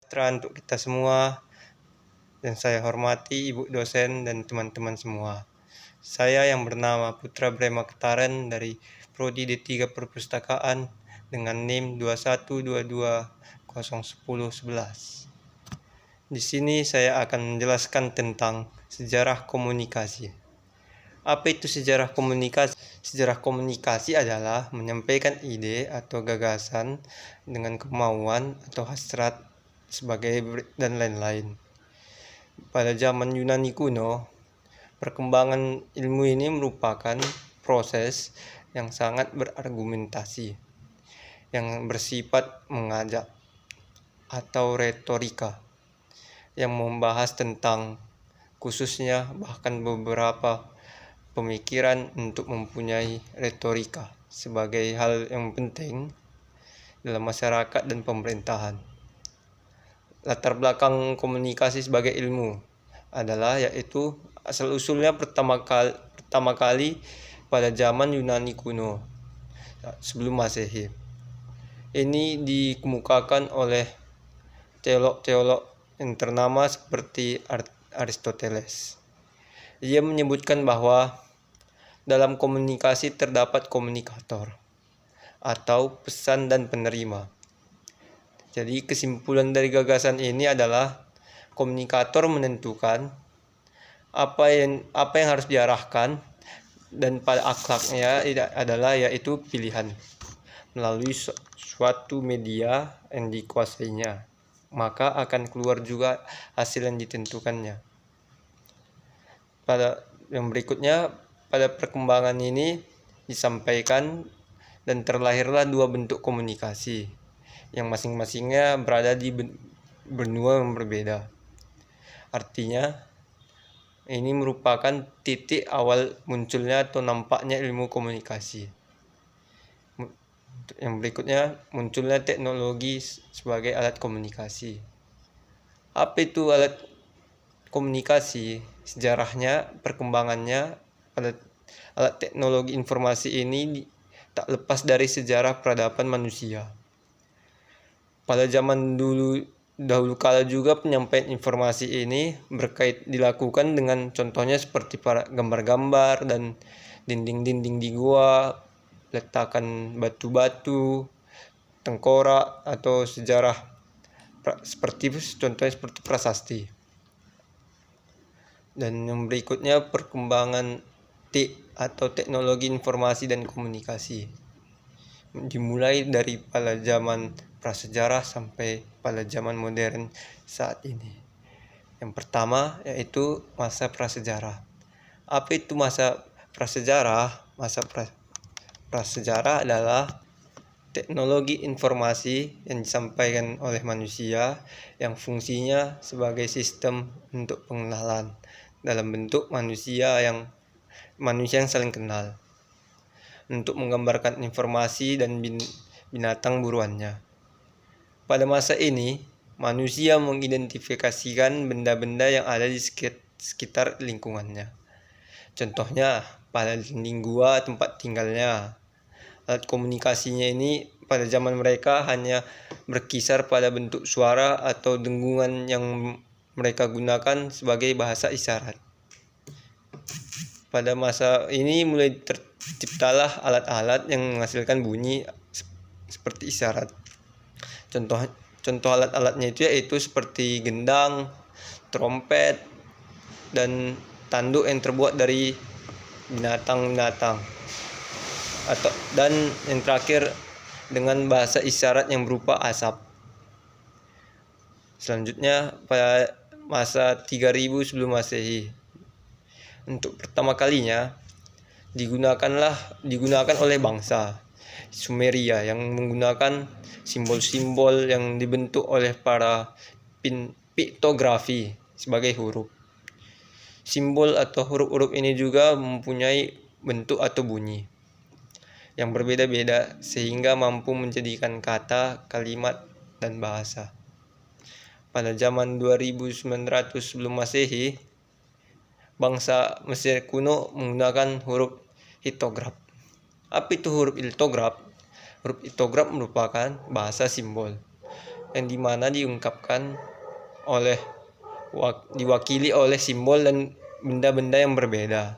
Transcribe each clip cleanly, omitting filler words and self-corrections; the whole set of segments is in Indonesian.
sejahtera untuk kita semua, dan saya hormati Ibu dosen dan teman-teman semua. Saya yang bernama Putra Brema Ketaren dari Prodi D3 Perpustakaan dengan NIM 2122011011. Di sini saya akan menjelaskan tentang sejarah komunikasi. Apa itu sejarah komunikasi? Sejarah komunikasi adalah menyampaikan ide atau gagasan dengan kemauan atau hasrat sebagai dan lain-lain. Pada zaman Yunani kuno, perkembangan ilmu ini merupakan proses yang sangat berargumentasi, yang bersifat mengajak atau retorika, yang membahas tentang khususnya bahkan beberapa pemikiran untuk mempunyai retorika sebagai hal yang penting dalam masyarakat dan pemerintahan. Latar belakang komunikasi sebagai ilmu adalah yaitu asal-usulnya pertama kali pada zaman Yunani kuno sebelum Masehi. Ini dikemukakan oleh teolog-teolog yang ternama seperti Aristoteles. Dia menyebutkan bahwa dalam komunikasi terdapat komunikator atau pesan dan penerima. Jadi kesimpulan dari gagasan ini adalah komunikator menentukan apa yang harus diarahkan, dan pada akhlaknya adalah yaitu pilihan melalui suatu media yang dikuasainya, maka akan keluar juga hasil yang ditentukannya. Pada yang berikutnya, pada perkembangan ini disampaikan dan terlahirlah dua bentuk komunikasi yang masing-masingnya berada di benua yang berbeda. Artinya, ini merupakan titik awal munculnya atau nampaknya ilmu komunikasi. Yang berikutnya, munculnya teknologi sebagai alat komunikasi. Apa itu alat komunikasi? Sejarahnya, perkembangannya pada alat teknologi informasi ini tak lepas dari sejarah peradaban manusia. Pada zaman dahulu kala juga penyampaian informasi ini dilakukan dengan contohnya seperti para gambar-gambar dan dinding-dinding di gua, letakkan batu-batu, tengkorak, atau sejarah contohnya seperti prasasti. Dan yang berikutnya perkembangan atau teknologi informasi dan komunikasi. Dimulai dari pada zaman prasejarah sampai pada zaman modern saat ini. Yang pertama yaitu masa prasejarah. Apa itu masa prasejarah? Masa prasejarah adalah teknologi informasi yang disampaikan oleh manusia yang fungsinya sebagai sistem untuk pengenalan dalam bentuk manusia yang saling kenal, untuk menggambarkan informasi dan binatang buruannya. Pada masa ini, manusia mengidentifikasikan benda-benda yang ada di sekitar lingkungannya. Contohnya, pada dinding gua tempat tinggalnya. Alat komunikasinya ini pada zaman mereka hanya berkisar pada bentuk suara atau dengungan yang mereka gunakan sebagai bahasa isyarat. Pada masa ini mulai terciptalah alat-alat yang menghasilkan bunyi seperti isyarat. Contoh alat-alatnya itu yaitu seperti gendang, trompet, dan tanduk yang terbuat dari binatang-binatang. Dan yang terakhir dengan bahasa isyarat yang berupa asap. Selanjutnya pada masa 3000 sebelum Masehi, untuk pertama kalinya digunakan oleh bangsa Sumeria yang menggunakan simbol-simbol yang dibentuk oleh para piktografi sebagai huruf. Simbol atau huruf-huruf ini juga mempunyai bentuk atau bunyi yang berbeda-beda sehingga mampu menjadikan kata, kalimat, dan bahasa. Pada zaman 2900 sebelum Masehi, bangsa Mesir kuno menggunakan huruf hittograf. Apa itu huruf hittograf? Huruf hittograf merupakan bahasa simbol yang dimana diungkapkan oleh diwakili oleh simbol dan benda-benda yang berbeda.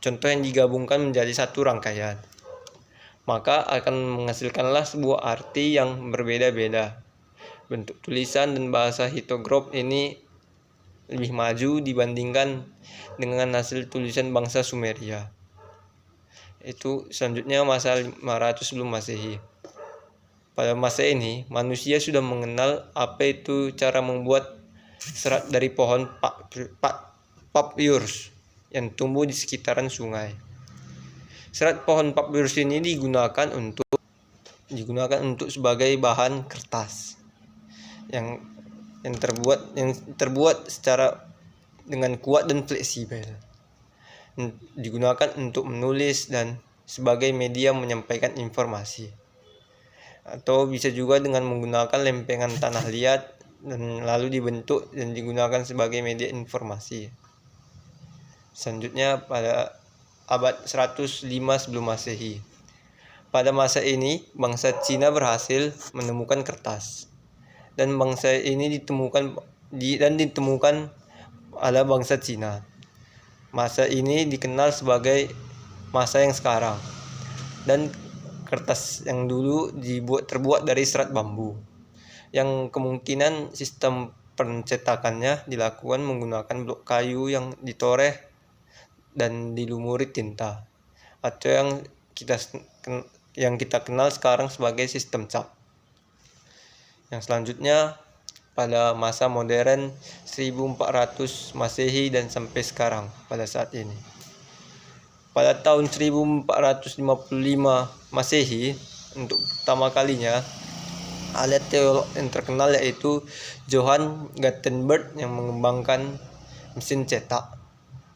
Contoh yang digabungkan menjadi satu rangkaian, maka akan menghasilkanlah sebuah arti yang berbeda-beda. Bentuk tulisan dan bahasa hitograf ini lebih maju dibandingkan dengan hasil tulisan bangsa Sumeria. Itu selanjutnya masa 500 sebelum Masehi. Pada masa ini, manusia sudah mengenal apa itu cara membuat serat dari pohon papyrus yang tumbuh di sekitaran sungai. Serat pohon papyrus ini digunakan untuk sebagai bahan kertas yang terbuat secara dengan kuat dan fleksibel. Digunakan untuk menulis dan sebagai media menyampaikan informasi. Atau bisa juga dengan menggunakan lempengan tanah liat dan lalu dibentuk dan digunakan sebagai media informasi. Selanjutnya pada abad 105 sebelum Masehi. Pada masa ini, bangsa Cina berhasil menemukan kertas. Dan bangsa ini ditemukan oleh bangsa Cina. Masa ini dikenal sebagai masa yang sekarang. Dan kertas yang dulu terbuat dari serat bambu, yang kemungkinan sistem pencetakannya dilakukan menggunakan blok kayu yang ditoreh dan dilumuri tinta, atau yang kita kenal sekarang sebagai sistem cap. Yang selanjutnya pada masa modern 1400 Masehi dan sampai sekarang pada saat ini. Pada tahun 1455 Masehi, untuk pertama kalinya ada teolog yang terkenal yaitu Johann Gutenberg yang mengembangkan mesin cetak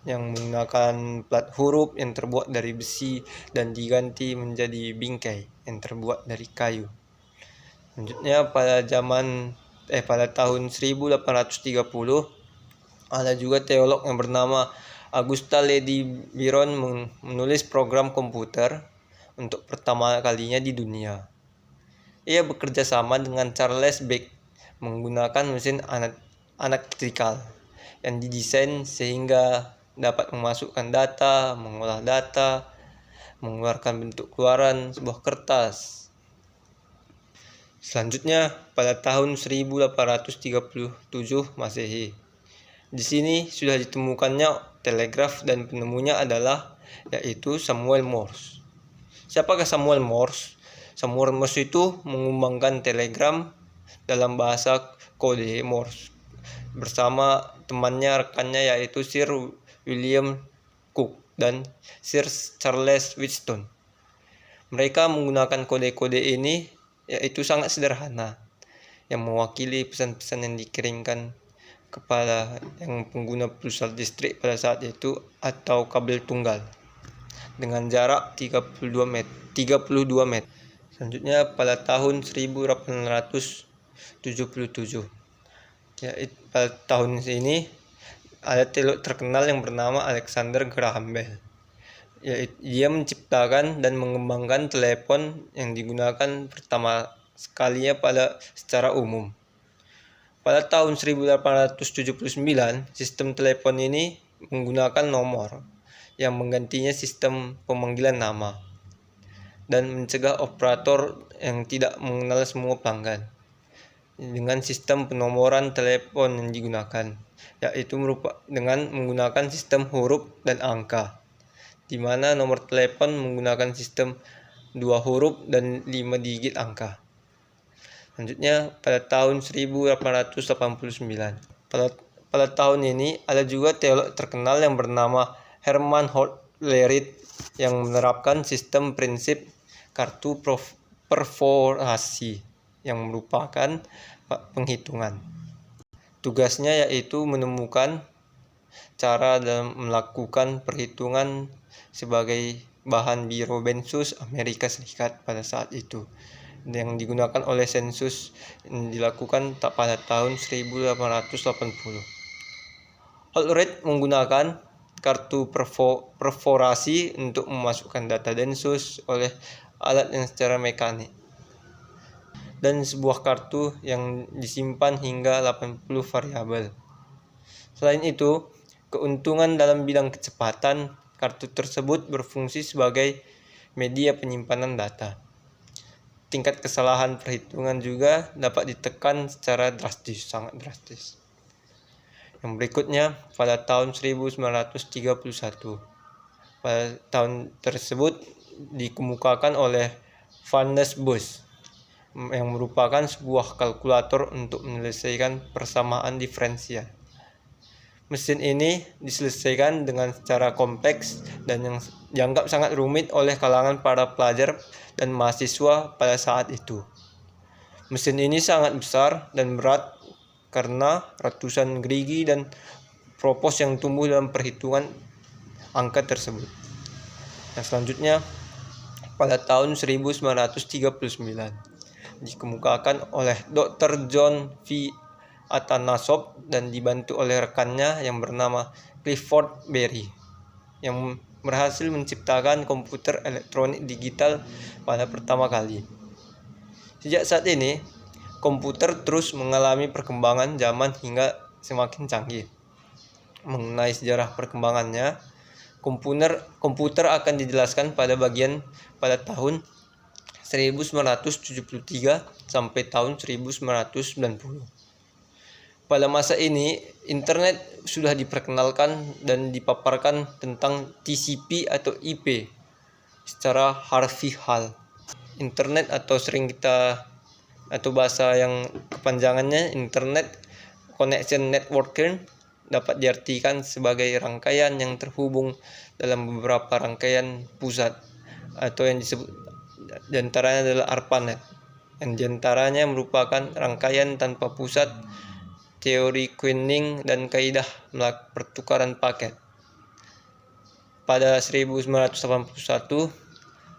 yang menggunakan plat huruf yang terbuat dari besi dan diganti menjadi bingkai yang terbuat dari kayu. Selanjutnya pada tahun 1830 ada juga teolog yang bernama Augusta Lady Byron menulis program komputer untuk pertama kalinya di dunia. Ia bekerja sama dengan Charles Babbage menggunakan mesin analektrikal yang didesain sehingga dapat memasukkan data, mengolah data, mengeluarkan bentuk keluaran sebuah kertas. Selanjutnya pada tahun 1837 Masehi. Di sini sudah ditemukannya telegraf dan penemunya yaitu Samuel Morse. Siapakah Samuel Morse? Samuel Morse itu mengembangkan telegram dalam bahasa kode Morse bersama rekannya yaitu Sir William Cook dan Sir Charles Wheatstone. Mereka menggunakan kode-kode ini yaitu sangat sederhana yang mewakili pesan-pesan yang dikirimkan kepada yang pengguna pulsa listrik pada saat itu atau kabel tunggal dengan jarak 32 meter. Selanjutnya pada tahun 1877 pada tahun ini ada teolog terkenal yang bernama Alexander Graham Bell. Dia menciptakan dan mengembangkan telepon yang digunakan pertama sekalinya secara umum. Pada tahun 1879, sistem telepon ini menggunakan nomor yang menggantinya sistem pemanggilan nama dan mencegah operator yang tidak mengenal semua pelanggan. Dengan sistem penomoran telepon yang digunakan, yaitu dengan menggunakan sistem huruf dan angka, di mana nomor telepon menggunakan sistem 2 huruf dan 5 digit angka. Selanjutnya pada tahun 1889. Pada tahun ini ada juga teolog terkenal yang bernama Hermann Hollerith yang menerapkan sistem prinsip kartu perforasi yang merupakan penghitungan. Tugasnya yaitu menemukan cara dalam melakukan perhitungan sebagai bahan Biro Sensus Amerika Serikat pada saat itu, yang digunakan oleh sensus yang dilakukan pada tahun 1880. Hollerith menggunakan kartu perforasi untuk memasukkan data sensus oleh alat yang secara mekanik. dan sebuah kartu yang disimpan hingga 80 variabel. Selain itu, keuntungan dalam bidang kecepatan, kartu tersebut berfungsi sebagai media penyimpanan data. Tingkat kesalahan perhitungan juga dapat ditekan secara drastis, sangat drastis. Yang berikutnya, pada tahun 1931. Pada tahun tersebut dikemukakan oleh Vannevar Bush yang merupakan sebuah kalkulator untuk menyelesaikan persamaan diferensial. Mesin ini diselesaikan dengan secara kompleks dan yang dianggap sangat rumit oleh kalangan para pelajar dan mahasiswa pada saat itu. Mesin ini sangat besar dan berat karena ratusan gerigi dan propos yang tumbuh dalam perhitungan angka tersebut. Yang selanjutnya, pada tahun 1939 dikemukakan oleh Dr. John V. Atanasoff dan dibantu oleh rekannya yang bernama Clifford Berry yang berhasil menciptakan komputer elektronik digital pada pertama kali. Sejak saat ini, komputer terus mengalami perkembangan zaman hingga semakin canggih. Mengenai sejarah perkembangannya, komputer akan dijelaskan pada tahun 1973 sampai tahun 1990. Pada masa ini, internet sudah diperkenalkan dan dipaparkan tentang TCP atau IP secara harfiah. Internet atau bahasa yang kepanjangannya Internet Connection Networking dapat diartikan sebagai rangkaian yang terhubung dalam beberapa rangkaian pusat atau yang disebut diantaranya adalah ARPANET, yang diantaranya merupakan rangkaian tanpa pusat, teori Quening dan kaidah pertukaran paket. Pada 1981,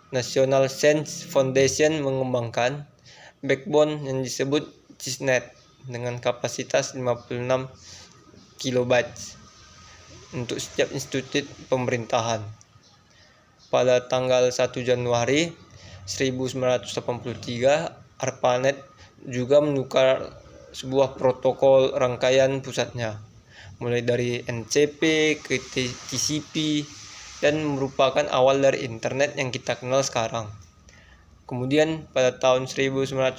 National Science Foundation mengembangkan backbone yang disebut CISNET dengan kapasitas 56 kilobytes untuk setiap institusi pemerintahan. Pada tanggal 1 Januari 1983, ARPANET juga menukar sebuah protokol rangkaian pusatnya, mulai dari NCP ke TCP, dan merupakan awal dari internet yang kita kenal sekarang. Kemudian pada tahun 1986